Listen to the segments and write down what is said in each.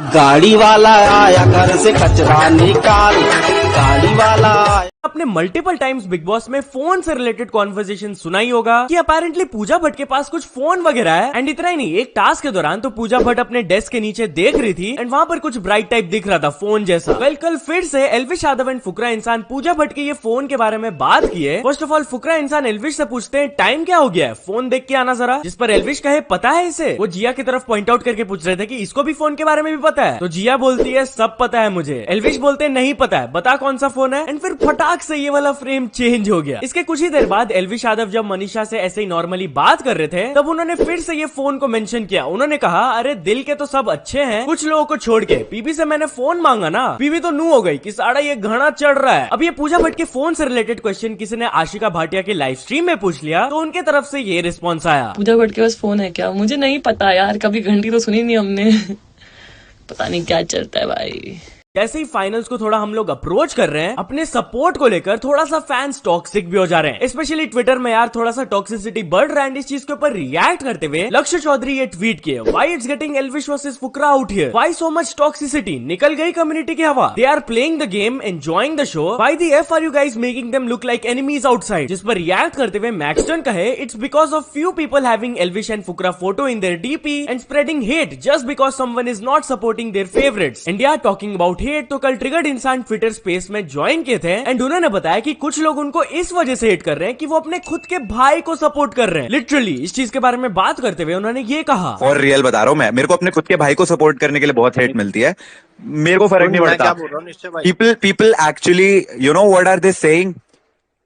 गाड़ी वाला आया घर से कचरा निकाल, गाड़ी वाला आया। आपने मल्टीपल टाइम्स बिग बॉस में फोन से रिलेटेड कॉन्वर्सेशन सुना ही होगा कि अपेरेंटली पूजा भट्ट के पास कुछ फोन वगैरह है। एंड इतना ही नहीं, एक टास्क के दौरान तो पूजा भट्ट अपने डेस्क के नीचे देख रही थी एंड वहां पर कुछ ब्राइट टाइप दिख रहा था फोन जैसा। वेल, कल फिर से एल्विश यादव एंड फुकरा इंसान पूजा भट्ट के ये फोन के बारे में बात की है। फर्स्ट ऑफ ऑल फुकरा इंसान एल्विश से पूछते हैं टाइम क्या हो गया है, फोन देख के आना जरा। जिस पर एल्विश कहे पता है इसे। वो जिया की तरफ पॉइंट आउट करके पूछ रहे थे कि इसको भी फोन के बारे में भी पता है। तो जिया बोलती है सब पता है मुझे। एल्विश बोलते हैं नहीं पता है, बता कौन सा फोन है। एंड फिर फटाक से ये वाला फ्रेम चेंज हो गया। इसके कुछ ही देर बाद एल्विश यादव जब मनीषा से ऐसे ही नॉर्मली बात कर रहे थे तब उन्होंने फिर से ये फोन को मेंशन किया। उन्होंने कहा अरे दिल के तो सब अच्छे हैं, कुछ लोगों को छोड़ के पीपी से मैंने फोन मांगा ना, पीपी तो नू हो गई कि साड़ा ये घना चढ़ रहा है। अब ये पूजा भट्ट के फोन से रिलेटेड क्वेश्चन किसी ने आशिका भाटिया के लाइव स्ट्रीम में पूछ लिया तो उनके तरफ से ये रिस्पॉन्स आया। पूजा भट्ट के पास फोन है क्या? मुझे नहीं पता यार, कभी घंटी तो सुनी नहीं हमने। पता नहीं क्या चलता है भाई। जैसे ही फाइनल्स को थोड़ा हम लोग अप्रोच कर रहे हैं, अपने सपोर्ट को लेकर थोड़ा सा फैंस टॉक्सिक भी हो जा रहे हैं। स्पेशली ट्विटर में यार थोड़ा सा टॉक्सिसिटी बढ़ रहा है। इस चीज के ऊपर रिएक्ट करते हुए लक्ष्य चौधरी ये ट्वीट किए, why it's getting Elvish versus Fukra out here, why so much toxicity, निकल गई कम्युनिटी की हवा, they are playing the game, enjoying the show, why the F are you guys making them look like enemies outside. जिस पर react करते हुए मैक्सटन कहे it's because of few people having Elvish and Fukra photo in their DP and spreading hate just because someone is not supporting there favourites. And यार talking about hate, तो कल trigger इंसान Twitter space में ज्वाइन किए थे एंड उन्होंने बताया कि कुछ लोग उनको इस वजह से हेट कर रहे हैं कि वो अपने खुद के भाई को सपोर्ट कर रहे हैं। लिटरली इस चीज के बारे में बात करते हुए उन्होंने ये कहा, और रियल बता रहा हूँ मैं, मेरे को अपने खुद के भाई को सपोर्ट करने के लिए बहुत हेट मिलती है, मेरे को फर्क नहीं पड़ता। People actually you know what are they saying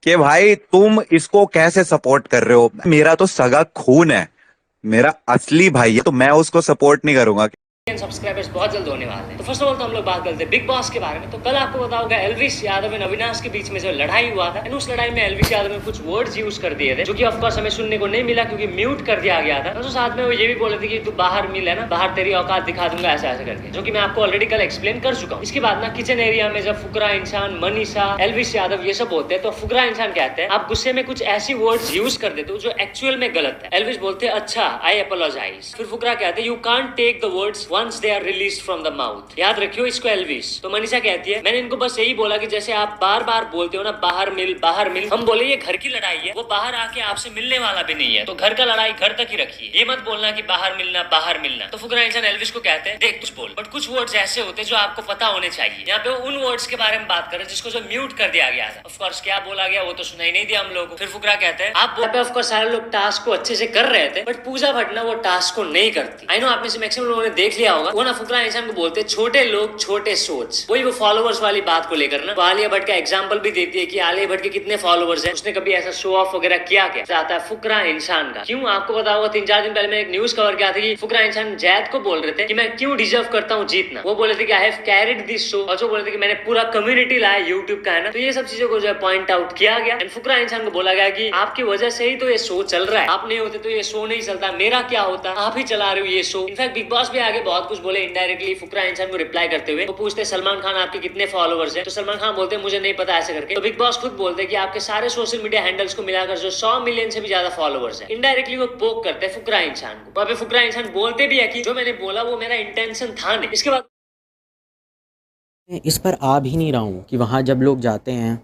कि भाई तुम इसको कैसे सपोर्ट कर रहे हो, मेरा तो सगा खून है, मेरा असली भाई है, तो मैं उसको सपोर्ट नहीं करूंगा। सब्सक्राइबर्स बहुत जल्द होने वाले हैं। तो फर्स्ट ऑफ ऑल तो हम लोग बात करते हैं बिग बॉस के बारे में। तो कल आपको पता होगा एल्विश यादव और अविनाश के बीच में जो लड़ाई हुआ था, उस लड़ाई में एल्विश यादव ने कुछ वर्ड्स यूज कर दिए थे जो कि ऑफ कोर्स हमें सुनने को नहीं मिला क्योंकि म्यूट कर दिया गया था। तो साथ में वो ये भी बोले थे कि तू बाहर मिल है ना, बाहर तेरी औकात दिखा दूंगा ऐसा ऐसा करके, जो कि मैं आपको ऑलरेडी कल एक्सप्लेन कर चुका हूँ। इसके बाद ना किचन एरिया में जब फुकरा इंसान, मनीषा, एल्विश यादव ये सब बोलते हैं तो फुकरा इंसान कहते हैं आप गुस्से में कुछ ऐसी वर्ड्स यूज कर देते हो जो एक्चुअल में गलत है। एल्विश बोलते हैं अच्छा आई अपोलोजाइज। फिर फुकरा कहते हैं you can't take the words once they are release from the mouth, याद रखियो इसको एल्विश। तो मनीषा कहती है मैंने इनको बस यही बोला कि जैसे आप बार बार बोलते हो ना बाहर मिल बाहर मिल, हम बोले ये घर की लड़ाई है, वो बाहर आके आपसे मिलने वाला भी नहीं है, तो घर का लड़ाई घर तक ही रखिए, ये मत बोलना कि बाहर मिलना। तो फुकरा इंसान एल्विश को कहते हैं देख कुछ बोल, बट कुछ वर्ड्स ऐसे होते हैं जो आपको पता होने चाहिए। यहाँ पे उन वर्ड्स के बारे में बात करें जिसको जो म्यूट कर दिया गया था। ऑफ कोर्स क्या बोला गया वो तो सुनाई नहीं दिया हम लोगों को। फिर फुकरा कहते हैं आप ऑफ कोर्स सारे लोग टास्क को अच्छे से कर रहे थे बट पूजा भट्ट ना वो टास्क को नहीं करती। आई नो आप में से मैक्सिमम लोगों ने देख लिया होगा, वो ना फुकरा इंसान को बोलते छोटे लोग छोटे सोच, वही वो फॉलोवर्स वाली बात को लेकर ना। तो आलिया भट्ट का एग्जांपल भी देती है कि आलिया भट्ट के कितने फॉलोवर्स हैं, उसने कभी ऐसा शो ऑफ वगैरह किया क्या? आता है फुकरा इंसान का। क्यों आपको पता होगा 3-4 दिन पहले मैं एक न्यूज कवर किया था कि फुकरा इंसान जैद को बोल रहे थे कि मैं क्यों डिजर्व करता हूँ जीतना। वो बोले थे कि I have carried this show, और जो बोले थे कि मैंने पूरा कम्युनिटी लाया यूट्यूब का है ना। तो ये सब चीजों को जो है पॉइंट आउट किया गया एंड फुकरा इंसान को बोला गया कि आपकी वजह से ही तो ये शो चल रहा है, आप नहीं होते तो ये शो नहीं चलता, मेरा क्या होता, आप ही चला रहे हो ये शो। इनफैक्ट बिग बॉस भी आगे बहुत कुछ बोले इनडायरेक्टली फुकरा इंसान को रिप्लाई करते हुए। वो पूछते सलमान खान आपके कितने फॉलोवर्स हैं, तो सलमान खान बोलते हैं मुझे नहीं पता ऐसे करके। तो बिग बॉस खुद बोलते हैं कि आपके सारे सोशल मीडिया हैंडल्स को मिलाकर जो 100 मिलियन से भी ज्यादा फॉलोवर्स हैं, इनडायरेक्टली वो पोक करते हैं फुकरा इंसान को। वहाँ पे फुकरा इंसान बोलते भी है कि जो मैंने बोला वो मेरा इंटेंशन था नहीं। इसके बाद इस पर आ भी नहीं रहा हूँ कि वहाँ जब लोग जाते हैं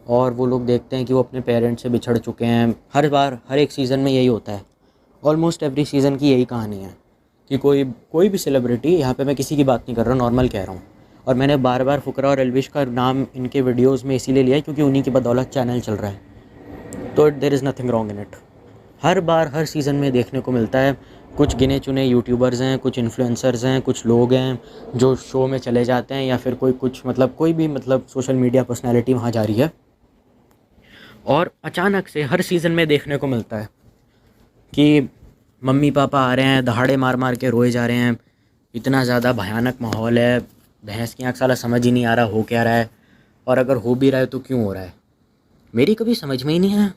और वो लोग देखते हैं कि वो अपने पेरेंट्स से बिछड़ चुके हैं। हर बार हर एक सीज़न में यही होता है, ऑलमोस्ट एवरी सीज़न की यही कहानी है कि कोई भी सेलिब्रिटी, यहाँ पे मैं किसी की बात नहीं कर रहा, नॉर्मल कह रहा हूँ, और मैंने बार बार फुकरा और एल्विश का नाम इनके वीडियोस में इसीलिए लिया है क्योंकि उन्हीं की बदौलत चैनल चल रहा है। तो there is nothing wrong in it. हर बार हर सीज़न में देखने को मिलता है, कुछ गिने चुने यूट्यूबर्स हैं, कुछ इन्फ्लुएंसर्स हैं, कुछ लोग हैं जो शो में चले जाते हैं या फिर कोई भी सोशल मीडिया पर्सनैलिटी वहाँ जा रही है और अचानक से हर सीज़न में देखने को मिलता है कि मम्मी पापा आ रहे हैं, दहाड़े मार मार के रोए जा रहे हैं, इतना ज़्यादा भयानक माहौल है, भैंस की आँख साला समझ ही नहीं आ रहा हो क्या रहा है, और अगर हो भी रहा है तो क्यों हो रहा है। मेरी कभी समझ में ही नहीं आया।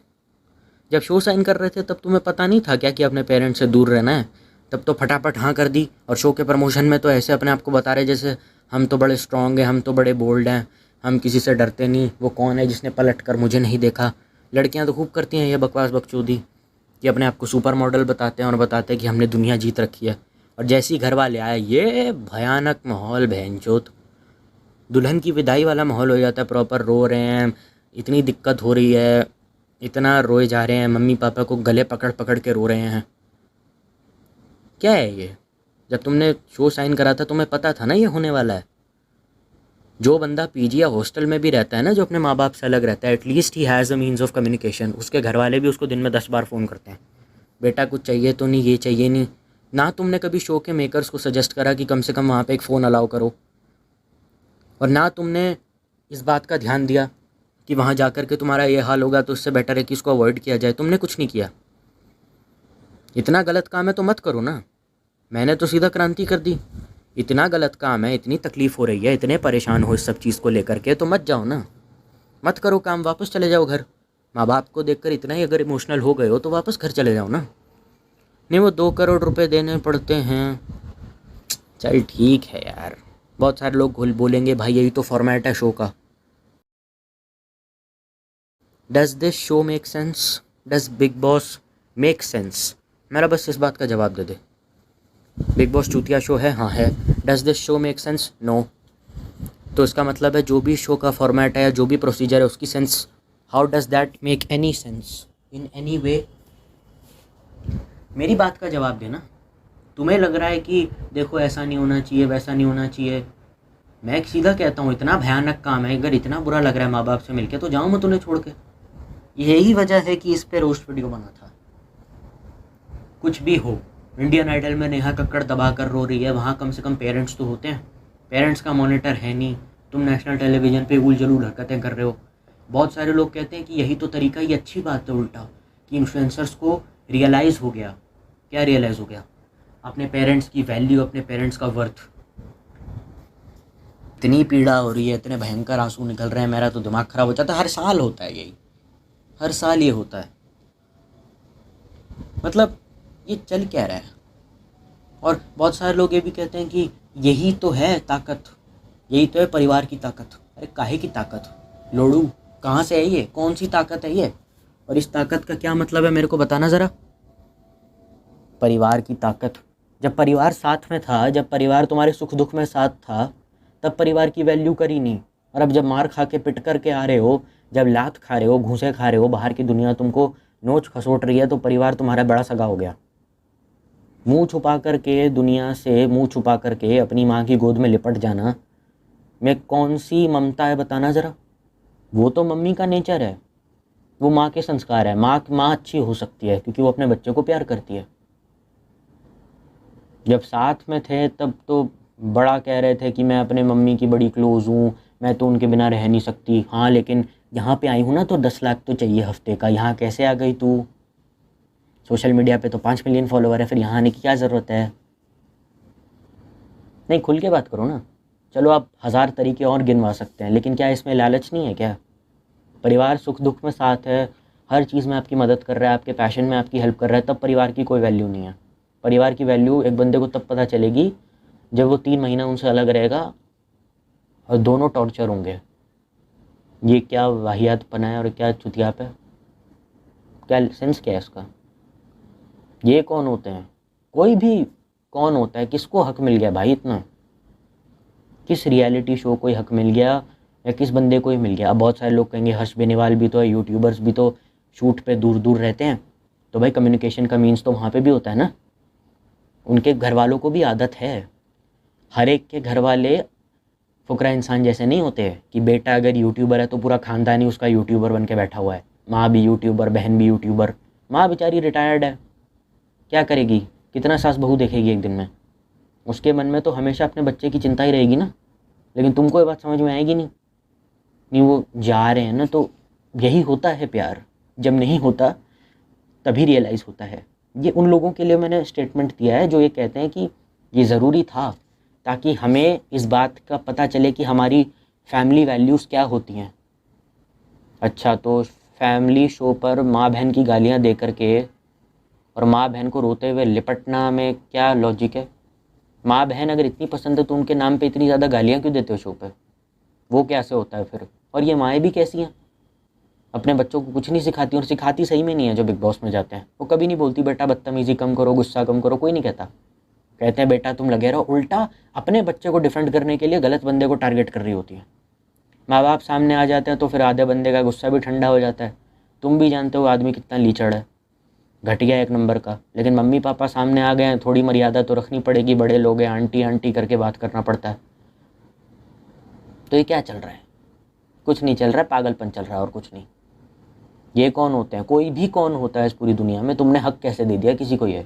जब शो साइन कर रहे थे तब तुम्हें पता नहीं था क्या कि अपने पेरेंट्स से दूर रहना है? तब तो फटाफट हाँ कर दी, और शो के प्रमोशन में तो ऐसे अपने आप को बता रहे जैसे हम तो बड़े स्ट्रॉन्ग हैं, हम तो बड़े बोल्ड हैं, हम किसी से डरते नहीं। वो कौन है जिसने पलट कर मुझे नहीं देखा? लड़कियां तो खूब करती हैं ये बकवास बकचोदी कि अपने आप को सुपर मॉडल बताते हैं और बताते हैं कि हमने दुनिया जीत रखी है, और जैसे ही घर वाले आए, ये भयानक माहौल, बहनचोद दुल्हन की विदाई वाला माहौल हो जाता है प्रॉपर। रो रहे हैं, इतनी दिक्कत हो रही है, इतना रोए जा रहे हैं, मम्मी पापा को गले पकड़ पकड़ के रो रहे हैं। क्या है ये? जब तुमने शो साइन करा था तुम्हें पता था ना ये होने वाला है। जो बंदा पीजी या हॉस्टल में भी रहता है ना, जो अपने माँ बाप से अलग रहता है, at least he has a means of communication. उसके घर वाले भी उसको दिन में 10 बार फ़ोन करते हैं, बेटा कुछ चाहिए तो नहीं, ये चाहिए नहीं। ना तुमने कभी शो के मेकर्स को सजेस्ट करा कि कम से कम वहाँ पे एक फ़ोन अलाउ करो, और ना तुमने इस बात का ध्यान दिया कि वहाँ जा कर के तुम्हारा ये हाल होगा तो उससे बेटर है कि इसको अवॉइड किया जाए। तुमने कुछ नहीं किया। इतना गलत काम है तो मत करो ना। मैंने तो सीधा क्रांति कर दी। इतना गलत काम है, इतनी तकलीफ़ हो रही है, इतने परेशान हो इस सब चीज़ को लेकर के, तो मत जाओ ना, मत करो काम, वापस चले जाओ घर। माँ बाप को देखकर इतना ही अगर इमोशनल हो गए हो तो वापस घर चले जाओ ना। नहीं वो 2 करोड़ रुपए देने पड़ते हैं, चल ठीक है यार। बहुत सारे लोग बोलेंगे भाई यही तो फॉर्मेट है शो का। Does this show make sense? Does Bigg Boss make sense? मेरा बस इस बात का जवाब दे दे। बिग बॉस चूतिया शो है? हाँ है। Does this show make sense? No. तो इसका मतलब है जो भी शो का फॉर्मेट है, जो भी प्रोसीजर है, उसकी sense, how does that make any sense in any way? मेरी बात का जवाब देना। तुम्हें लग रहा है कि देखो ऐसा नहीं होना चाहिए, वैसा नहीं होना चाहिए। मैं एक सीधा कहता हूँ, इतना भयानक काम है, अगर इतना बुरा लग रहा है माँ बाप से मिलके तो जाऊँ मत उन्हें छोड़ के। यही वजह है कि इस पे रोस्ट वीडियो बना था। कुछ भी हो, इंडियन आइडल में नेहा कक्कड़ दबा कर रो रही है, वहाँ कम से कम पेरेंट्स तो होते हैं। पेरेंट्स का मॉनिटर है नहीं, तुम नेशनल टेलीविज़न पे उल जलूल हरकतें कर रहे हो। बहुत सारे लोग कहते हैं कि यही तो तरीका, ये अच्छी बात है उल्टा, कि इन्फ्लुएंसर्स को रियलाइज़ हो गया। क्या रियलाइज़ हो गया? अपने पेरेंट्स की वैल्यू, अपने पेरेंट्स का वर्थ। इतनी पीड़ा हो रही है, इतने भयंकर आंसू निकल रहे हैं, मेरा तो दिमाग ख़राब हो जाता है। हर साल होता है यही, हर साल ये होता है। मतलब ये चल क्या रहा है? और बहुत सारे लोग ये भी कहते हैं कि यही तो है ताकत, यही तो है परिवार की ताकत। अरे काहे की ताकत लोड़ू? कहाँ से है ये? कौन सी ताकत है ये? और इस ताकत का क्या मतलब है मेरे को बताना ज़रा। परिवार की ताकत, जब परिवार साथ में था, जब परिवार तुम्हारे सुख दुख में साथ था, तब परिवार की वैल्यू करी नहीं। और अब जब मार खा के पिट कर के आ रहे हो, जब लात खा रहे हो, घूंसे खा रहे हो, बाहर की दुनिया तुमको नोच खसोट रही है, तो परिवार तुम्हारा बड़ा सगा हो गया। मुंह छुपा कर के, दुनिया से मुंह छुपा कर के अपनी माँ की गोद में लिपट जाना में कौन सी ममता है बताना ज़रा। वो तो मम्मी का नेचर है, वो माँ के संस्कार है। माँ अच्छी हो सकती है क्योंकि वो अपने बच्चे को प्यार करती है। जब साथ में थे तब तो बड़ा कह रहे थे कि मैं अपने मम्मी की बड़ी क्लोज़ हूँ, मैं तो उनके बिना रह नहीं सकती। हाँ लेकिन यहाँ पे आई हूँ ना तो 10 लाख तो चाहिए हफ्ते का। यहाँ कैसे आ गई तू? सोशल मीडिया पे तो 5 मिलियन फॉलोवर है, फिर यहाँ आने की क्या ज़रूरत है? नहीं, खुल के बात करो ना। चलो आप 1000 तरीके और गिनवा सकते हैं, लेकिन क्या इसमें लालच नहीं है क्या? परिवार सुख दुख में साथ है, हर चीज़ में आपकी मदद कर रहा है, आपके पैशन में आपकी हेल्प कर रहा है, तब परिवार की कोई वैल्यू नहीं है। परिवार की वैल्यू एक बंदे को तब पता चलेगी जब वो 3 महीना उनसे अलग रहेगा और दोनों टॉर्चर होंगे। ये क्या वाहियातपना है और क्या चुतियाप है? क्या सेंस क्या है इसका? ये कौन होते हैं? कोई भी कौन होता है? किसको हक मिल गया भाई इतना? किस रियलिटी शो को हक मिल गया या किस बंदे को ही मिल गया? अब बहुत सारे लोग कहेंगे हर्ष बेनीवाल भी तो है, यूट्यूबर्स भी तो शूट पे दूर दूर रहते हैं, तो भाई कम्युनिकेशन का मीन्स तो वहाँ पे भी होता है ना। उनके घर वालों को भी आदत है। हर एक के घर वाले फुकरा इंसान जैसे नहीं होते कि बेटा अगर यूट्यूबर है तो पूरा ख़ानदान ही उसका यूट्यूबर बन के बैठा हुआ है। माँ भी यूट्यूबर, बहन भी यूट्यूबर। माँ बेचारी रिटायर्ड है, क्या करेगी? कितना सास बहू देखेगी एक दिन में? उसके मन में तो हमेशा अपने बच्चे की चिंता ही रहेगी ना। लेकिन तुमको ये बात समझ में आएगी नहीं वो जा रहे हैं ना, तो यही होता है प्यार। जब नहीं होता तभी रियलाइज़ होता है। ये उन लोगों के लिए मैंने स्टेटमेंट दिया है जो ये कहते हैं कि ये ज़रूरी था ताकि हमें इस बात का पता चले कि हमारी फैमिली वैल्यूज़ क्या होती हैं। अच्छा, तो फैमिली शो पर माँ बहन की गालियाँ दे कर के और माँ बहन को रोते हुए लिपटना में क्या लॉजिक है? माँ बहन अगर इतनी पसंद है तो उनके नाम पे इतनी ज़्यादा गालियाँ क्यों देते हो शो पे? वो कैसे होता है फिर? और ये माएँ भी कैसी हैं, अपने बच्चों को कुछ नहीं सिखाती, और सिखाती सही में नहीं है। जो बिग बॉस में जाते हैं वो कभी नहीं बोलती बेटा बदतमीज़ी कम करो, गुस्सा कम करो, कोई नहीं कहता। कहते हैं बेटा तुम लगे रहो, उल्टा अपने बच्चे को डिफेंड करने के लिए गलत बंदे को टारगेट कर रही होती है। माँ बाप सामने आ जाते हैं तो फिर आधे बंदे का गुस्सा भी ठंडा हो जाता है। तुम भी जानते हो आदमी कितना लीचड़ है, घटिया एक नंबर का, लेकिन मम्मी पापा सामने आ गए हैं, थोड़ी मर्यादा तो रखनी पड़ेगी, बड़े लोग हैं, आंटी आंटी करके बात करना पड़ता है। तो ये क्या चल रहा है? कुछ नहीं चल रहा है, पागलपन चल रहा है और कुछ नहीं। ये कौन होते हैं? कोई भी कौन होता है इस पूरी दुनिया में? तुमने हक कैसे दे दिया किसी को? ये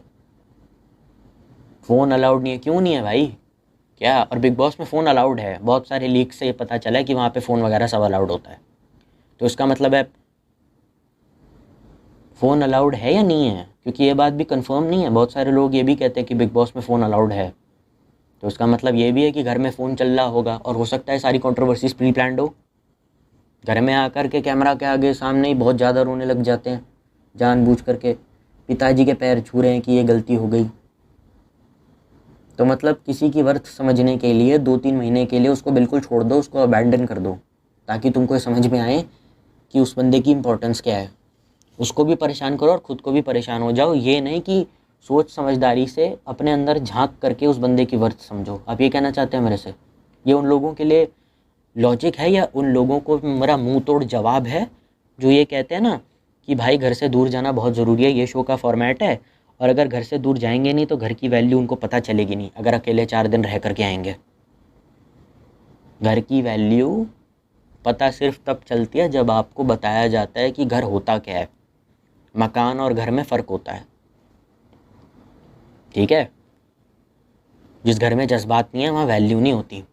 फ़ोन अलाउड नहीं है, क्यों नहीं है भाई? क्या? और बिग बॉस में फ़ोन अलाउड है। बहुत सारे लीक से ये पता चला है कि वहाँ पे फ़ोन वगैरह सब अलाउड होता है। तो इसका मतलब है फ़ोन अलाउड है या नहीं है? क्योंकि ये बात भी कंफर्म नहीं है। बहुत सारे लोग ये भी कहते हैं कि बिग बॉस में फ़ोन अलाउड है, तो इसका मतलब ये भी है कि घर में फ़ोन चल रहा होगा और हो सकता है सारी कंट्रोवर्सीज प्री प्लान्ड हो। घर में आकर के कैमरा के आगे सामने ही बहुत ज़्यादा रोने लग जाते हैं, जानबूझ करके पिताजी के पैर छू रहे हैं कि ये गलती हो गई। तो मतलब किसी की वर्थ समझने के लिए 2-3 महीने के लिए उसको बिल्कुल छोड़ दो, उसको अबैंडन कर दो, ताकि तुमको समझ में आए कि उस बंदे की इम्पोर्टेंस क्या है। उसको भी परेशान करो और ख़ुद को भी परेशान हो जाओ। ये नहीं कि सोच समझदारी से अपने अंदर झांक करके उस बंदे की वर्थ समझो। आप ये कहना चाहते हैं मेरे से? ये उन लोगों के लिए लॉजिक है या उन लोगों को मेरा मुंह तोड़ जवाब है जो ये कहते हैं ना कि भाई घर से दूर जाना बहुत ज़रूरी है, ये शो का फॉर्मेट है, और अगर घर से दूर जाएंगे नहीं तो घर की वैल्यू उनको पता चलेगी नहीं अगर अकेले 4 दिन रह करके आएंगे। घर की वैल्यू पता सिर्फ तब चलती है जब आपको बताया जाता है कि घर होता क्या है। मकान और घर में फ़र्क होता है, ठीक है? जिस घर में जज्बात नहीं है वहाँ वैल्यू नहीं होती।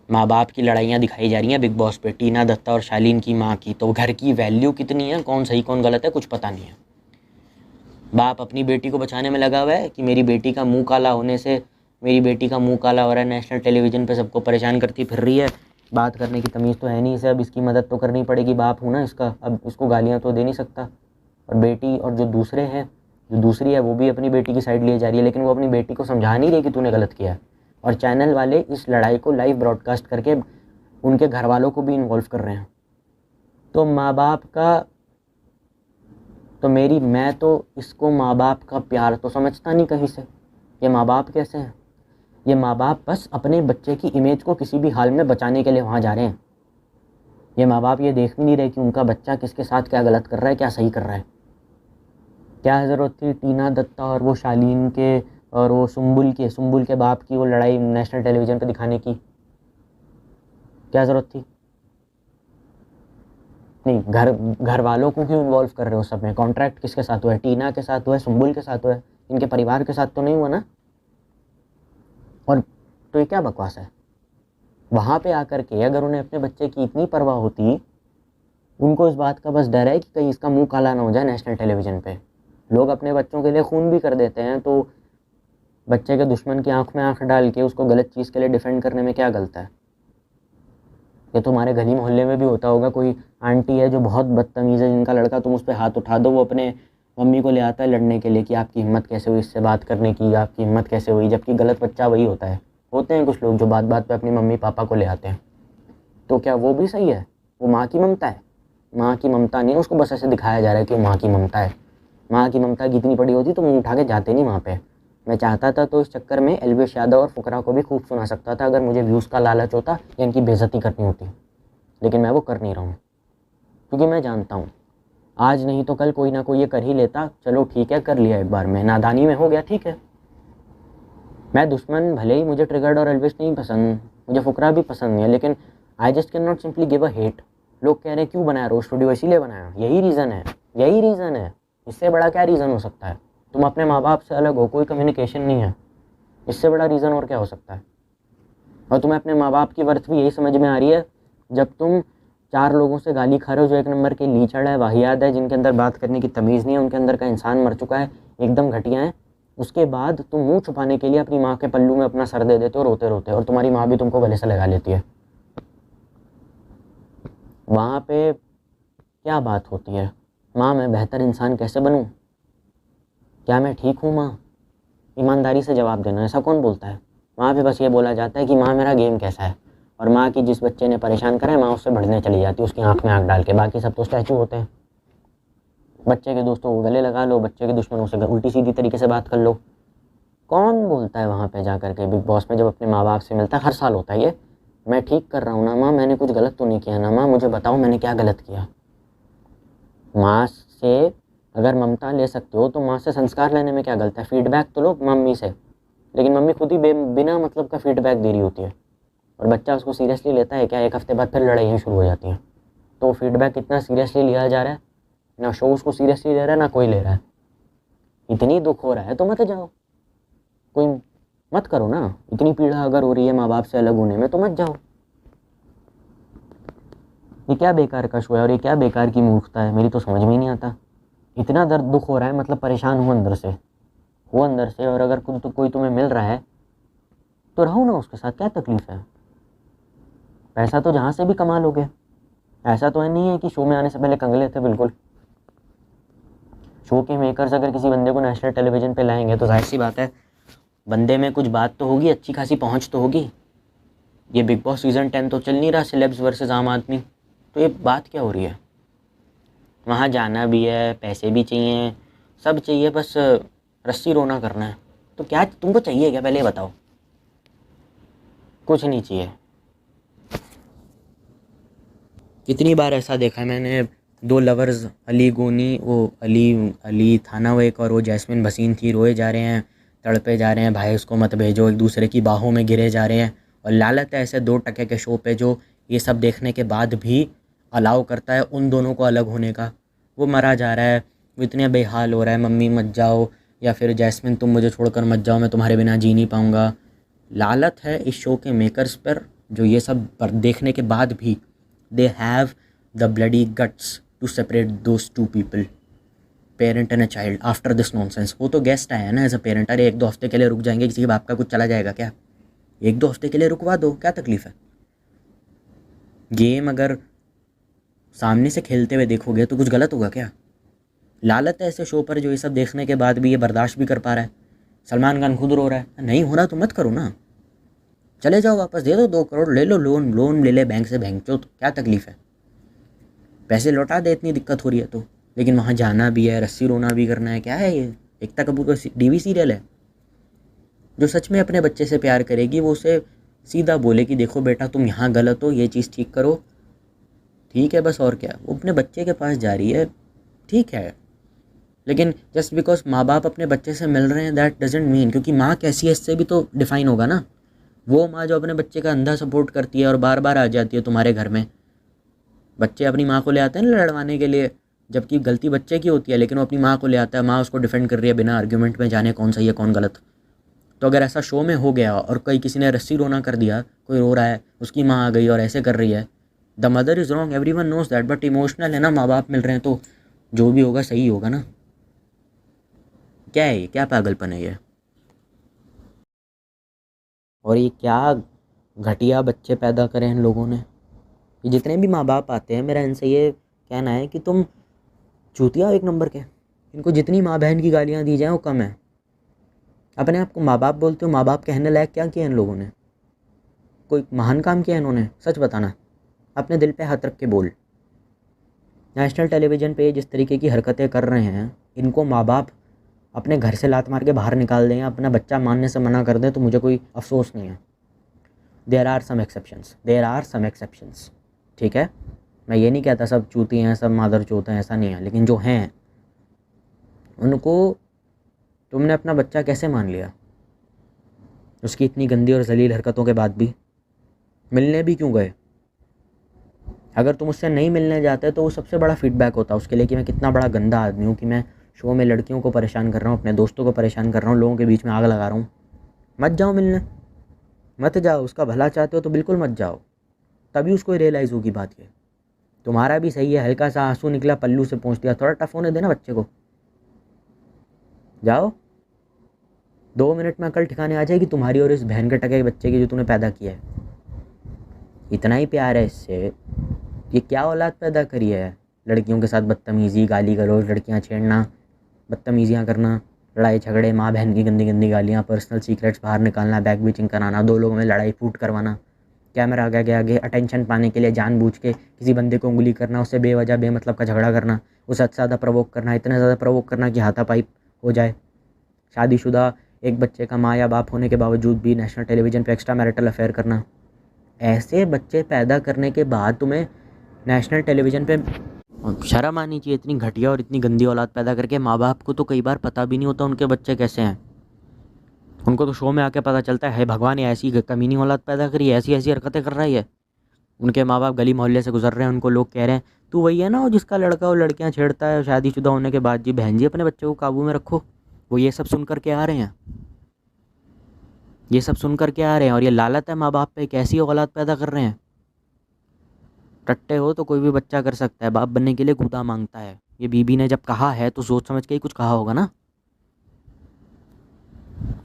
माँ बाप की लड़ाइयाँ दिखाई जा रही हैं बिग बॉस पे, टीना दत्ता और शालीन की माँ की। तो घर की वैल्यू कितनी है, कौन सही कौन गलत है, कुछ पता नहीं है। बाप अपनी बेटी को बचाने में लगा हुआ है कि मेरी बेटी का मुंह काला होने से, मेरी बेटी का मुंह काला हो रहा है, नेशनल टेलीविज़न पे सबको परेशान करती फिर रही है, बात करने की तमीज़ तो है नहीं इसे, अब इसकी मदद तो करनी पड़ेगी। बाप हूँ ना इसका, अब इसको गालियाँ तो दे नहीं सकता। और बेटी और जो दूसरे हैं, जो दूसरी है वो भी अपनी बेटी की साइड लिए जा रही है, लेकिन वो अपनी बेटी को समझा नहीं रही कि तूने गलत किया है। और चैनल वाले इस लड़ाई को लाइव ब्रॉडकास्ट करके उनके घर वालों को भी इन्वॉल्व कर रहे हैं। तो माँ बाप का तो मैं तो इसको माँ बाप का प्यार तो समझता नहीं कहीं से। ये माँ बाप कैसे हैं? ये माँ बाप बस अपने बच्चे की इमेज को किसी भी हाल में बचाने के लिए वहाँ जा रहे हैं। ये माँ बाप ये देख भी नहीं रहे कि उनका बच्चा किसके साथ क्या गलत कर रहा है, क्या सही कर रहा है। क्या ज़रूरत थी टीना दत्ता और वो शालीन के और वो सुम्बुल के बाप की वो लड़ाई नेशनल टेलीविज़न पे दिखाने की? क्या ज़रूरत थी? नहीं, घर वालों को क्यों इन्वॉल्व कर रहे हो सब में? कॉन्ट्रैक्ट किसके साथ हुआ है? टीना के साथ हुआ है, सुम्बुल के साथ हुआ है, इनके परिवार के साथ तो नहीं हुआ ना। और तो ये क्या बकवास है? वहाँ पे आकर के अगर उन्हें अपने बच्चे की इतनी परवाह होती, उनको इस बात का बस डर है कि कहीं इसका मुंह काला ना हो जाए नेशनल टेलीविज़न पे। लोग अपने बच्चों के लिए खून भी कर देते हैं, तो बच्चे के दुश्मन की आंख में आंख डाल के उसको गलत चीज़ के लिए डिफेंड करने में क्या गलत है? ये तो हमारे गली मोहल्ले में भी होता होगा। कोई आंटी है जो बहुत बदतमीज़ है, जिनका लड़का तुम उस पर हाथ उठा दो, वो अपने मम्मी को ले आता है लड़ने के लिए कि आपकी हिम्मत कैसे हुई इससे बात करने की, आपकी हिम्मत कैसे हुई, जबकि गलत बच्चा वही होता है। होते हैं कुछ लोग जो बात बात पे अपनी मम्मी पापा को ले आते हैं। तो क्या वो भी सही है? वो माँ की ममता है? माँ की ममता नहीं है, उसको बस ऐसे दिखाया जा रहा है कि माँ की ममता है। माँ की ममता की इतनी बड़ी होती तो मुँह उठा के जाते नहीं वहाँ पे। मैं चाहता था तो इस चक्कर में एल्वेश यादव और फुकरा को भी खूब सुना सकता था अगर मुझे व्यूज़ का लालच होता या इनकी बेइज्जती करनी होती, लेकिन मैं वो कर नहीं रहा हूँ क्योंकि मैं जानता हूँ आज नहीं तो कल कोई ना कोई ये कर ही लेता। चलो ठीक है, कर लिया एक बार में, नादानी में हो गया, ठीक है। मैं दुश्मन भले ही मुझे ट्रिगर्ड और एल्वेश नहीं पसंद, मुझे फुकरा भी पसंद नहीं है, लेकिन I just can not simply give a hate. लोग कह रहे हैं क्यों बनाया रोज स्टूडियो, इसीलिए बनाया, यही रीज़न है, यही रीज़न है। इससे बड़ा क्या रीज़न हो सकता है? तुम अपने माँ बाप से अलग हो, कोई कम्युनिकेशन नहीं है, इससे बड़ा रीज़न और क्या हो सकता है? और तुम्हें अपने माँ बाप की वर्थ भी यही समझ में आ रही है जब तुम 4 लोगों से गाली खा रहे हो जो एक नंबर के लीचड़ है, वाहियात है, जिनके अंदर बात करने की तमीज़ नहीं है, उनके अंदर का इंसान मर चुका है, एकदम घटिया है। उसके बाद तुम मुंह छुपाने के लिए अपनी माँ के पल्लू में अपना सर दे देते हो रोते रोते, और तुम्हारी माँ भी तुमको गले से लगा लेती है। वहाँ पे क्या बात होती है? माँ मैं बेहतर इंसान कैसे बनूँ? क्या मैं ठीक हूँ माँ? ईमानदारी से जवाब देना। ऐसा कौन बोलता है? वहाँ पे बस ये बोला जाता है कि माँ मेरा गेम कैसा है, और माँ की जिस बच्चे ने परेशान करा है माँ उससे बढ़ने चली जाती है उसकी आंख में आंख डाल के। बाकी सब तो स्टैचू होते हैं। बच्चे के दोस्तों को गले लगा लो, बच्चे के दुश्मनों से उल्टी सीधी तरीके से बात कर लो। कौन बोलता है वहाँ पे जा कर के बिग बॉस में जब अपने माँ बाप से मिलता है? हर साल होता है ये। मैं ठीक कर रहा हूँ ना माँ, मैंने कुछ गलत तो नहीं किया ना माँ, मुझे बताओ मैंने क्या गलत किया। माँ से अगर ममता ले सकते हो तो माँ से संस्कार लेने में क्या गलत है? फीडबैक तो लो मम्मी से, लेकिन मम्मी खुद ही बिना मतलब का फीडबैक दे रही होती है और बच्चा उसको सीरियसली लेता है क्या? एक हफ्ते बाद फिर लड़ाइयाँ शुरू हो जाती हैं। तो फीडबैक इतना सीरियसली लिया जा रहा है, ना शो उसको सीरियसली ले रहा है ना कोई ले रहा है। इतनी दुख हो रहा है तो मत जाओ, कोई मत करो ना। इतनी पीड़ा अगर हो रही है माँ बाप से अलग होने में तो मत जाओ। ये क्या बेकार का शो है और ये क्या बेकार की मूर्खता है, मेरी तो समझ में ही नहीं आता। इतना दर्द दुख हो रहा है, मतलब परेशान हो अंदर से, और अगर कोई तुम्हें मिल रहा है तो रहो ना उसके साथ, क्या तकलीफ है? पैसा तो जहाँ से भी कमा लोगे। ऐसा तो है नहीं है कि शो में आने से पहले कंगले थे बिल्कुल। शो के मेकर्स अगर किसी बंदे को नेशनल टेलीविज़न पे लाएंगे तो जाहिर सी बात है बंदे में कुछ बात तो होगी, अच्छी खासी पहुंच तो होगी। ये बिग बॉस सीज़न 10 तो चल नहीं रहा, सेलेब्स वर्सेस आम आदमी, तो ये बात क्या हो रही है? वहाँ जाना भी है, पैसे भी चाहिए, सब चाहिए, बस रस्सी रोना करना है। तो क्या तुमको चाहिए क्या, पहले बताओ? कुछ नहीं चाहिए। कितनी बार ऐसा देखा है मैंने, दो लवर्स अली गोनी, वो अली था ना वो एक, और वो जैस्मिन भसीन थी, रोए जा रहे हैं, तड़पे जा रहे हैं, भाई उसको मत भेजो, एक दूसरे की बाहों में गिरे जा रहे हैं। और लालत है ऐसे 2 टके के शो पे जो ये सब देखने के बाद भी अलाउ करता है उन दोनों को अलग होने का। वो मरा जा रहा है, वो इतने बेहाल हो रहा है, मम्मी मत जाओ, या फिर जैस्मिन तुम मुझे छोड़कर मत जाओ, मैं तुम्हारे बिना जी नहीं पाऊँगा। लालत है इस शो के मेकर्स पर जो ये सब देखने के बाद भी they have the bloody guts to separate those 2 people, parent and a child, after this nonsense. वो तो गेस्ट आया है ना एज अ पेरेंट। अरे 1-2 हफ्ते के लिए रुक जाएंगे, किसी के बाप का कुछ चला जाएगा क्या? 1-2 हफ्ते के लिए रुकवा दो, क्या तकलीफ़ है? गेम अगर सामने से खेलते हुए देखोगे तो कुछ गलत होगा क्या? लालत है ऐसे शो पर जो ये सब देखने के बाद भी ये बर्दाश्त भी कर पा रहा है। सलमान खान खुद रो रहा है, नहीं हो रहा तो मत करो ना, चले जाओ वापस, दे दो 2 करोड़, ले लो लोन ले ले बैंक से, बैंक चो, क्या तकलीफ़ है? पैसे लौटा दे, इतनी दिक्कत हो रही है तो। लेकिन वहाँ जाना भी है, रस्सी रोना भी करना है, क्या है ये? एकता कपूर का डीवी सीरियल है? जो सच में अपने बच्चे से प्यार करेगी वो उसे सीधा बोले कि देखो बेटा तुम यहाँ गलत हो, ये चीज़ ठीक करो, ठीक है बस, और क्या। वो अपने बच्चे के पास जा रही है, ठीक है, लेकिन जस्ट बिकॉज माँ बाप अपने बच्चे से मिल रहे हैं दैट डजेंट मीन, क्योंकि माँ कैसी है इससे भी तो डिफाइन होगा ना। वो माँ जो अपने बच्चे का अंधा सपोर्ट करती है और बार बार आ जाती है तुम्हारे घर में। बच्चे अपनी माँ को ले आते हैं ना लड़वाने के लिए, जबकि गलती बच्चे की होती है, लेकिन वो अपनी माँ को ले आता है, माँ उसको डिफेंड कर रही है बिना आर्ग्यूमेंट में, जाने कौन सही है कौन गलत। तो अगर ऐसा शो में हो गया और कोई किसी ने रस्सी रोना कर दिया, कोई रो रहा है, उसकी माँ आ गई और ऐसे कर रही है, the mother is wrong, everyone knows that, but emotional है ना, माँ बाप मिल रहे हैं तो जो भी होगा सही होगा ना। क्या है ये, क्या पागलपन है ये? और ये क्या घटिया बच्चे पैदा करें इन लोगों ने। ये जितने भी माँ बाप आते हैं, मेरा इनसे ये कहना है कि तुम चूतिया 1 नंबर के, इनको जितनी माँ बहन की गालियाँ दी जाएँ वो कम है। अपने आप को माँ बाप बोलते हो, माँ बाप कहने लायक क्या किया इन लोगों ने? कोई महान काम किया इन्होंने? सच बताना, अपने दिल पे हाथ रख के बोल। नेशनल टेलीविज़न पे जिस तरीके की हरकतें कर रहे हैं, इनको माँ बाप अपने घर से लात मार के बाहर निकाल दें, अपना बच्चा मानने से मना कर दें तो मुझे कोई अफसोस नहीं है। देयर आर सम एक्सेप्शंस, ठीक है, मैं ये नहीं कहता सब चूती हैं, सब मादर चूत हैं, ऐसा नहीं है, लेकिन जो हैं उनको तुमने अपना बच्चा कैसे मान लिया? उसकी इतनी गंदी और जलील हरकतों के बाद भी मिलने भी क्यों गए? अगर तुम उससे नहीं मिलने जाते तो वो सबसे बड़ा फीडबैक होता उसके लिए कि मैं कितना बड़ा गंदा आदमी हूँ कि मैं शो में लड़कियों को परेशान कर रहा हूँ, अपने दोस्तों को परेशान कर रहा हूँ, लोगों के बीच में आग लगा रहा हूँ। मत जाओ मिलने, मत जाओ। उसका भला चाहते हो तो बिल्कुल मत जाओ, तभी उसको रियलाइज़ होगी बात ये। तुम्हारा भी सही है, हल्का सा आंसू निकला पल्लू से पहुँच दिया, थोड़ा टफ होने देना बच्चे को। जाओ, 2 मिनट में अकल ठिकाने आ जाएगी तुम्हारी और इस बहन के टके बच्चे की जो तूने पैदा किया है। इतना ही प्यार है इससे, ये क्या औलाद पैदा करी है? लड़कियों के साथ बदतमीज़ी, गाली गलौज, लड़कियां छेड़ना, बदतमीज़ियाँ करना, लड़ाई झगड़े, माँ बहन की गंदी गंदी गालियाँ, पर्सनल सीक्रेट्स बाहर निकालना, बैक बीचिंग कराना, 2 लोगों में लड़ाई फूट करवाना, कैमरा आगे आगे अटेंशन पाने के लिए जानबूझ के किसी बंदे को उंगली करना, उससे बेवजह बेमतलब का झगड़ा करना, उसे ज़्यादा प्रवोक करना, इतना ज़्यादा प्रवोक करना कि हाथापाई हो जाए। शादीशुदा एक बच्चे का माँ या बाप होने के बावजूद भी नेशनल टेलीविज़न पे एक्स्ट्रा मैरिटल अफेयर करना। ऐसे बच्चे पैदा करने के बाद तुम्हें नेशनल टेलीविज़न पे शर्म आनी चाहिए। इतनी घटिया और इतनी गंदी औलाद पैदा करके माँ बाप को तो कई बार पता भी नहीं होता उनके बच्चे कैसे हैं। उनको तो शो में आके पता चलता है भगवान ने ऐसी कमीनी औलाद पैदा करी है, ऐसी ऐसी हरकतें कर रही है। उनके माँ बाप गली मोहल्ले से गुजर रहे हैं, उनको लोग कह रहे हैं तू वही है ना वो जिसका लड़का और लड़कियाँ छेड़ता है शादीशुदा होने के बाद। जी बहन जी अपने बच्चे को काबू में रखो। वो ये सब सुन कर के आ रहे हैं, ये सब सुन कर के आ रहे हैं। और ये लालत है माँ बाप पे, कैसी औलाद पैदा कर रहे हैं। टट्टे हो तो कोई भी बच्चा कर सकता है, बाप बनने के लिए कूदा मांगता है। ये बीबी ने जब कहा है तो सोच समझ के ही कुछ कहा होगा ना।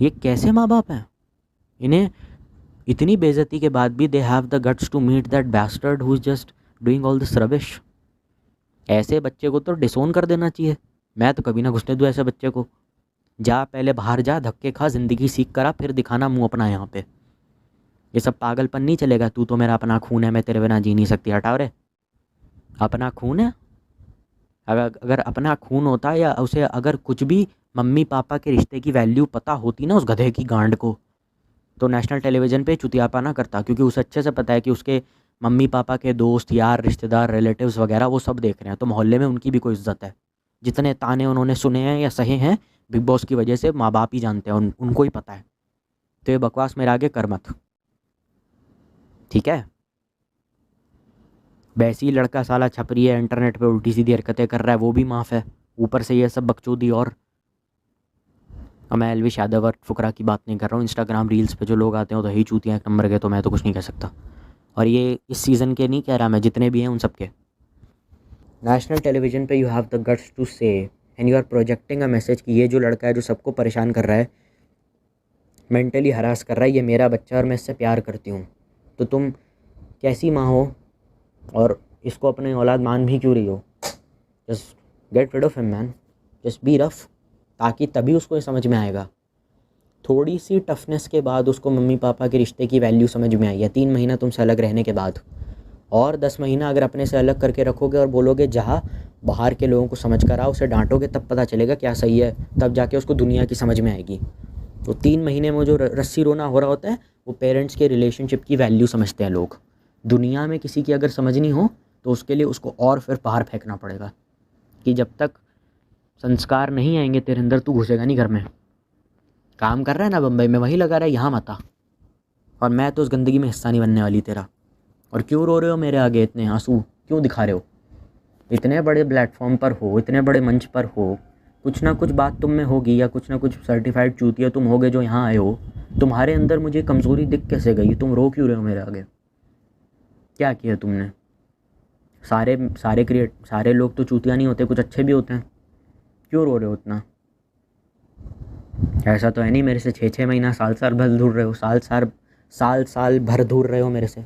ये कैसे माँ बाप हैं? इन्हें इतनी बेइज्जती के बाद भी they have the guts to meet that bastard who is just doing all this rubbish. ऐसे बच्चे को तो डिसोन कर देना चाहिए। मैं तो कभी ना घुसने दूँ ऐसे बच्चे को। जा पहले बाहर जा, धक्के खा, ज़िंदगी सीख करा, फिर दिखाना मुंह अपना यहाँ पे। ये सब पागलपन नहीं चलेगा। तू तो मेरा अपना खून है, मैं तेरे बिना जी नहीं सकती। हटाओ रे, अपना खून है। अगर अपना खून होता या उसे अगर कुछ भी मम्मी पापा के रिश्ते की वैल्यू पता होती ना उस गधे की गांड को, तो नेशनल टेलीविज़न पे चुतियापा ना करता। क्योंकि उसे अच्छे से पता है कि उसके मम्मी पापा के दोस्त यार रिश्तेदार रिलेटिव्स वगैरह वो सब देख रहे हैं, तो मोहल्ले में उनकी भी कोई इज्जत है। जितने ताने उन्होंने सुने हैं या सहे हैं बिग बॉस की वजह से, माँ बाप ही जानते हैं, उनको ही पता है। तो ये बकवास मेरे आगे कर मत, ठीक है। वैसे ही लड़का साला छपरी है, इंटरनेट पे उल्टी सीधी हरकतें कर रहा है, वो भी माफ़ है। ऊपर से ये सब बकचोदी। और मैं एलविश यादव और फुकरा की बात नहीं कर रहा हूँ। इंस्टाग्राम रील्स पे जो लोग आते हैं वो तो ही चूतियाँ एक नंबर के, तो मैं तो कुछ नहीं कह सकता। और ये इस सीज़न के नहीं कह रहा मैं, जितने भी हैं उन सब के। नेशनल टेलीविज़न पे you have the guts to say and you are projecting a message कि ये जो लड़का है जो सबको परेशान कर रहा है, मेंटली हरास कर रहा है, ये मेरा बच्चा और मैं इससे प्यार करती हूँ। तो तुम कैसी माँ हो और इसको अपने औलाद मान भी क्यों रही हो? Just get rid of him man, just be rough, ताकि तभी उसको ये समझ में आएगा। थोड़ी सी टफनेस के बाद उसको मम्मी पापा के रिश्ते की वैल्यू समझ में आई है। 3 महीना तुमसे अलग रहने के बाद, और 10 महीना अगर अपने से अलग करके रखोगे और बोलोगे जहाँ बाहर के लोगों को समझ कर आओ, उसे डांटोगे, तब पता चलेगा क्या सही है, तब जाके उसको दुनिया की समझ में आएगी। तो 3 महीने में जो रस्सी रोना हो रहा होता है वो पेरेंट्स के रिलेशनशिप की वैल्यू समझते हैं लोग। दुनिया में किसी की अगर समझनी हो तो उसके लिए उसको और फिर बाहर फेंकना पड़ेगा कि जब तक संस्कार नहीं आएंगे तेरे अंदर तू घुसेगा नहीं घर में। काम कर रहा है ना बम्बई में, वही लगा रहा है, यहाँ मत आ। और मैं तो उस गंदगी में हिस्सा नहीं बनने वाली तेरा। और क्यों रो रहे हो मेरे आगे, इतने आंसू क्यों दिखा रहे हो? इतने बड़े प्लेटफॉर्म पर हो, इतने बड़े मंच पर हो, कुछ ना कुछ बात तुम में होगी या कुछ ना कुछ सर्टिफाइड चूतिया तुम होगे जो यहाँ आए हो। तुम्हारे अंदर मुझे कमज़ोरी दिख कैसे गई? तुम रो क्यों रहे हो मेरे आगे? क्या किया तुमने? सारे लोग तो चूतिया नहीं होते, कुछ अच्छे भी होते हैं। क्यों रो रहे हो इतना? ऐसा तो है नहीं मेरे से 6-6 महीना साल भर दूर रहे हो, साल भर दूर रहे हो मेरे से।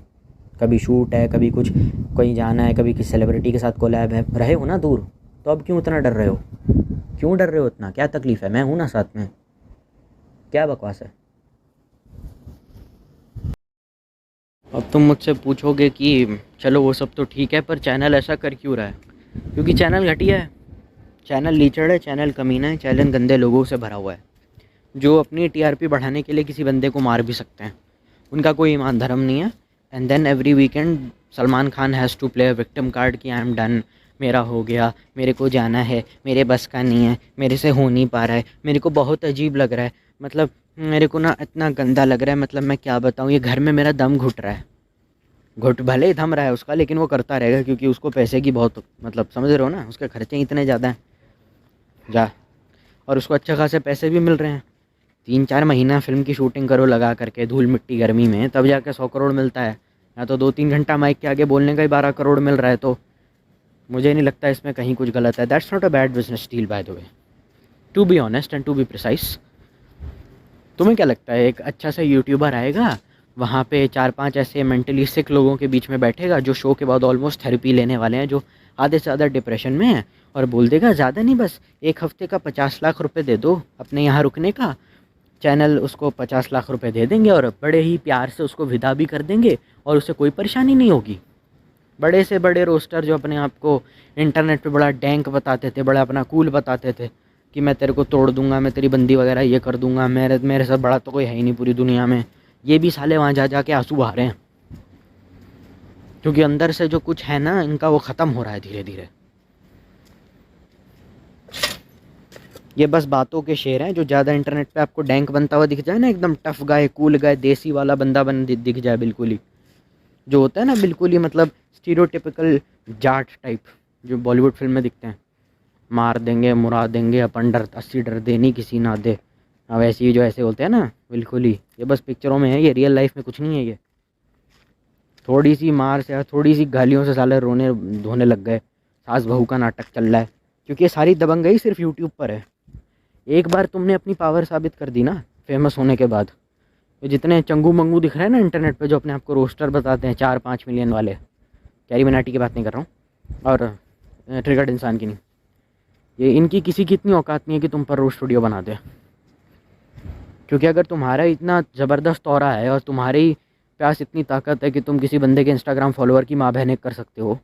कभी शूट है, कभी कुछ कहीं जाना है, कभी किसी सेलिब्रिटी के साथ कोलैब है, रहे हो ना दूर, तो अब क्यों इतना डर रहे हो? क्यों डर रहे हो इतना? क्या तकलीफ़ है? मैं हूँ ना साथ में, क्या बकवास है? अब तुम मुझसे पूछोगे कि चलो वो सब तो ठीक है, पर चैनल ऐसा कर क्यों रहा है? क्योंकि चैनल घटिया है, चैनल लीचड़ है, चैनल कमीना है, चैनल गंदे लोगों से भरा हुआ है जो अपनी टीआरपी बढ़ाने के लिए किसी बंदे को मार भी सकते हैं। उनका कोई ईमान धर्म नहीं है। And then every weekend Salman Khan has to play a victim card कि आई एम डन, मेरा हो गया, मेरे को जाना है, मेरे बस का नहीं है, मेरे से हो नहीं पा रहा है, मेरे को बहुत अजीब लग रहा है, मतलब मेरे को ना इतना गंदा लग रहा है, मतलब मैं क्या बताऊँ, ये घर में मेरा दम घुट रहा है। घुट भले ही थम रहा है उसका, लेकिन वो करता रहेगा क्योंकि उसको पैसे की बहुत, मतलब समझ रहे हो ना, उसके खर्चे इतने ज़्यादा हैं जा, और उसको अच्छे खासे पैसे भी मिल रहे हैं। 3-4 महीना फिल्म की शूटिंग करो लगा करके धूल मिट्टी गर्मी में, तब जाके 100 करोड़ मिलता है। या तो 2-3 घंटा माइक के आगे बोलने का ही 12 करोड़ मिल रहा है। तो मुझे नहीं लगता इसमें कहीं कुछ गलत है। That's not a bad business deal by the way, to be honest and to be precise. तुम्हें क्या लगता है एक अच्छा सा यूट्यूबर आएगा, वहाँ पे 4-5 ऐसे मेंटली सिक लोगों के बीच में बैठेगा जो शो के बाद ऑलमोस्ट थेरेपी लेने वाले हैं, जो आधे से ज़्यादा डिप्रेशन में है, और बोल देगा ज़्यादा नहीं बस 1 हफ्ते का 50 लाख रुपए दे दो अपने यहाँ रुकने का, चैनल उसको 50 लाख रुपए दे देंगे और बड़े ही प्यार से उसको विदा भी कर देंगे और उसे कोई परेशानी नहीं होगी। बड़े से बड़े रोस्टर जो अपने आप को इंटरनेट पे बड़ा डैंक बताते थे, बड़ा अपना कूल बताते थे, कि मैं तेरे को तोड़ दूंगा, मैं तेरी बंदी वगैरह ये कर दूंगा, मेरे से बड़ा तो कोई है ही नहीं पूरी दुनिया में। ये भी साले वहाँ जा के आंसू बहा रहे हैं, क्योंकि अंदर से जो कुछ है ना इनका वो ख़त्म हो रहा है धीरे धीरे। ये बस बातों के शेर हैं। जो ज़्यादा इंटरनेट पे आपको डैंक बनता हुआ दिख जाए ना, एकदम टफ गाय, कूल गाय, देसी वाला बंदा दिख जाए बिल्कुल ही, जो होता है ना बिल्कुल ही मतलब स्टीरियोटिपिकल जाट टाइप जो बॉलीवुड फिल्म में दिखते हैं, मार देंगे मुरा देंगे अपन, 80 डर देनी किसी ना दे, अब ऐसे ही जो ऐसे होते हैं ना बिल्कुल ही, ये बस पिक्चरों में है, ये रियल लाइफ में कुछ नहीं है। ये थोड़ी सी मार से, थोड़ी सी गालियों से साले रोने धोने लग गए। सास बहू का नाटक चल रहा है, क्योंकि ये सारी दबंगई सिर्फ यूट्यूब पर है। एक बार तुमने अपनी पावर साबित कर दी ना फेमस होने के बाद, तो जितने चंगू मंगू दिख रहे हैं ना इंटरनेट पे जो अपने आप को रोस्टर बताते हैं 4-5 मिलियन वाले, कैरी मिनाटी की बात नहीं कर रहा हूँ, और ट्रिगर्ड इंसान की नहीं, ये इनकी किसी की इतनी औकात नहीं है कि तुम पर रोस्ट वीडियो बना दे। क्योंकि अगर तुम्हारा इतना ज़बरदस्त ऑरा है और तुम्हारी प्यास इतनी ताकत है कि तुम किसी बंदे के इंस्टाग्राम फॉलोअर की माँ बहन कर सकते हो,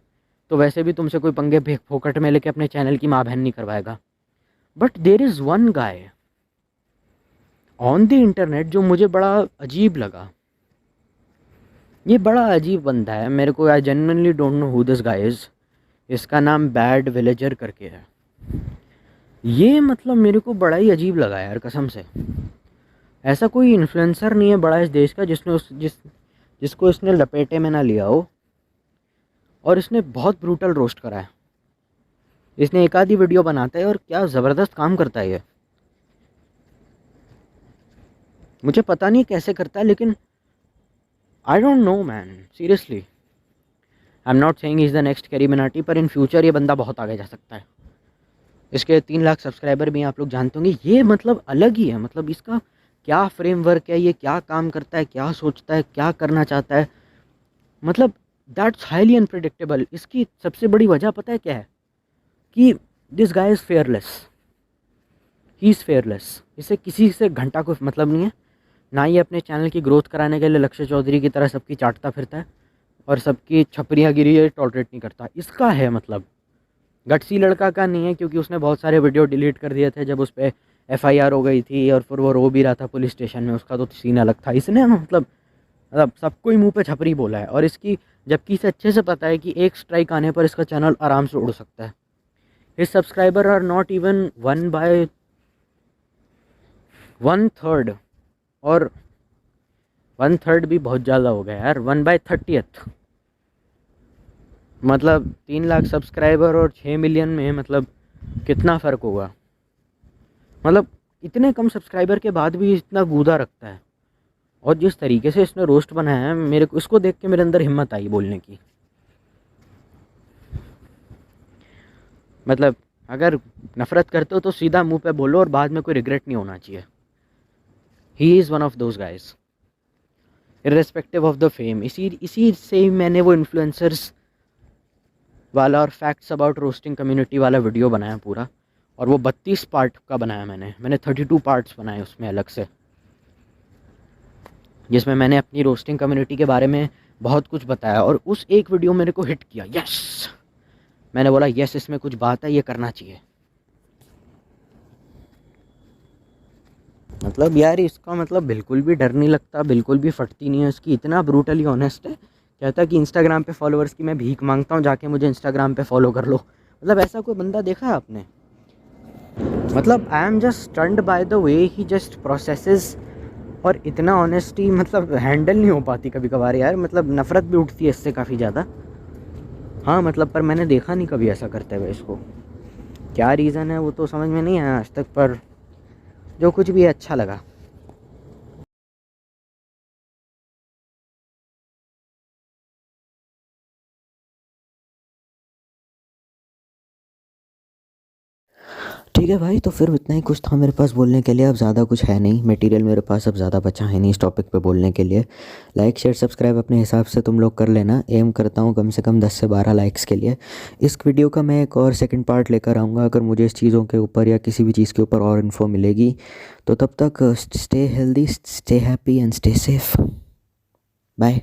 तो वैसे भी तुमसे कोई पंगे फोकट में लेके अपने चैनल की माँ बहन नहीं करवाएगा। But there is one guy on the internet जो मुझे बड़ा अजीब लगा। ये बड़ा अजीब बंदा है, मेरे को I genuinely don't know who this guy is. इसका नाम बैड विलेजर करके है। ये मतलब मेरे को बड़ा ही अजीब लगा यार कसम से। ऐसा कोई इन्फ्लुएंसर नहीं है बड़ा इस देश का जिसको इसने लपेटे में ना लिया हो, और इसने बहुत ब्रूटल रोस्ट करा है। इसने एक आधी वीडियो बनाता है और क्या ज़बरदस्त काम करता है ये। मुझे पता नहीं कैसे करता है, लेकिन I don't know man, seriously I am not saying he is the next carry Minati, पर इन फ्यूचर ये बंदा बहुत आगे जा सकता है। इसके 3 लाख सब्सक्राइबर भी आप लोग जानते होंगे। ये मतलब अलग ही है, मतलब इसका क्या फ्रेमवर्क है, ये क्या काम करता है, क्या सोचता है, क्या करना चाहता है, मतलब दैट्स हाईली अनप्रिडिक्टेबल। इसकी सबसे बड़ी वजह पता है क्या है, कि this guy is fearless, he is fearless. इसे किसी से घंटा को मतलब नहीं है, ना ये अपने चैनल की ग्रोथ कराने के लिए लक्ष्य चौधरी की तरह सबकी चाटता फिरता है और सबकी छपरियाँ गिरी है टॉलरेट नहीं करता। इसका है मतलब गटसी लड़का का नहीं है, क्योंकि उसने बहुत सारे वीडियो डिलीट कर दिए थे जब उस पर FIR हो गई थी, और फिर वो रो भी रहा था पुलिस स्टेशन में, उसका तो सीन अलग था। इसने मतलब सबको ही मुंह पे छपरी बोला है, और इसकी जबकि इसे अच्छे से पता है कि एक स्ट्राइक आने पर इसका चैनल आराम से उड़ सकता है। His subscriber are not even 1/1/3, और 1/3 भी बहुत ज़्यादा हो गया यार, 1/30th। मतलब 3 लाख सब्सक्राइबर और 6 मिलियन में मतलब कितना फ़र्क होगा। मतलब इतने कम सब्सक्राइबर के बाद भी इतना गूदा रखता है, और जिस तरीके से इसने रोस्ट बनाया है, मेरे को इसको देख के मेरे अंदर हिम्मत आई बोलने की। मतलब अगर नफ़रत करते हो तो सीधा मुंह पे बोलो और बाद में कोई रिग्रेट नहीं होना चाहिए। He is one of those guys irrespective of the fame. इसी से ही मैंने वो इन्फ्लुएंसर्स वाला और फैक्ट्स अबाउट रोस्टिंग कम्युनिटी वाला वीडियो बनाया पूरा, और वो 32 पार्ट का बनाया मैंने 32 पार्ट्स बनाए उसमें अलग से, जिसमें मैंने अपनी रोस्टिंग कम्युनिटी के बारे में बहुत कुछ बताया। और उस एक वीडियो मेरे को हिट किया, यस, मैंने बोला यस इसमें कुछ बात है, ये करना चाहिए। मतलब यार इसका मतलब बिल्कुल भी डर नहीं लगता, बिल्कुल भी फटती नहीं है इसकी, इतना ब्रूटली ऑनेस्ट है। कहता है कि इंस्टाग्राम पे फॉलोअर्स की मैं भीख मांगता हूँ, जाके मुझे इंस्टाग्राम पे फॉलो कर लो। मतलब ऐसा कोई बंदा देखा है आपने? मतलब I am just stunned bye the way he just processes, और इतना ऑनेस्टी मतलब हैंडल नहीं हो पाती कभी कभार यार, मतलब नफ़रत भी उठती है इससे काफ़ी ज़्यादा। हाँ मतलब पर मैंने देखा नहीं कभी ऐसा करते हुए इसको। क्या रीज़न है वो तो समझ में नहीं आया आज तक, पर जो कुछ भी है अच्छा लगा। ठीक है भाई, तो फिर इतना ही कुछ था मेरे पास बोलने के लिए। अब ज़्यादा कुछ है नहीं, मटेरियल मेरे पास अब ज़्यादा बचा है नहीं इस टॉपिक पे बोलने के लिए। लाइक शेयर सब्सक्राइब अपने हिसाब से तुम लोग कर लेना। एम करता हूँ कम से कम 10 से 12 लाइक्स के लिए। इस वीडियो का मैं एक और सेकंड पार्ट लेकर आऊँगा अगर मुझे इस चीज़ों के ऊपर या किसी भी चीज़ के ऊपर और इन्फो मिलेगी। तो तब तक stay healthy, stay happy and stay safe. Bye.